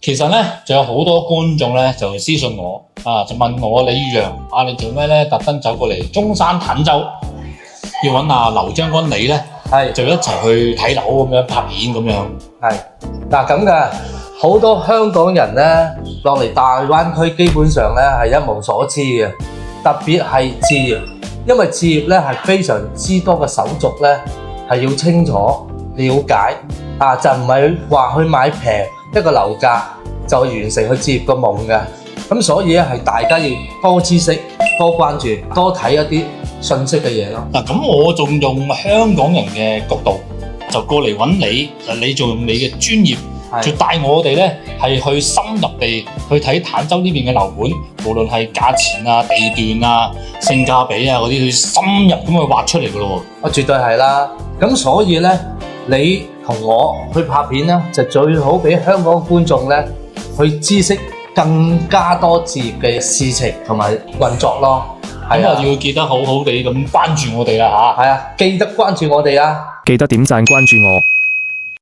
其實咧，仲有好多觀眾咧就私信我就問我李宇陽你做咩咧？特登走過嚟中山坦洲，要揾劉將軍你咧，就一齊去睇樓咁樣拍片咁樣。係嗱咁嘅，好多香港人咧落嚟大灣區，基本上咧係一無所知嘅，特別係置業，因為置業咧係非常之多嘅手續咧係要清楚了解就唔係話去買平一個樓價就完成去置業個夢嘅。咁所以咧係大家要多知識、多關注、多睇一啲信息嘅嘢咯。咁我仲用香港人嘅角度就過嚟揾你，你仲用你嘅專業，就帶我哋咧係去深入地去睇坦洲呢邊嘅樓盤，無論係價錢地段性價比嗰啲，去深入咁去挖出嚟㗎咯喎。絕對係啦。咁所以咧，你同我去拍片咧，就最好俾香港觀眾咧去知識更加多置業嘅事情同埋運作咯。咁要記得好好地咁關注我哋啦嚇。記得關注我哋啊！記得點讚關注我。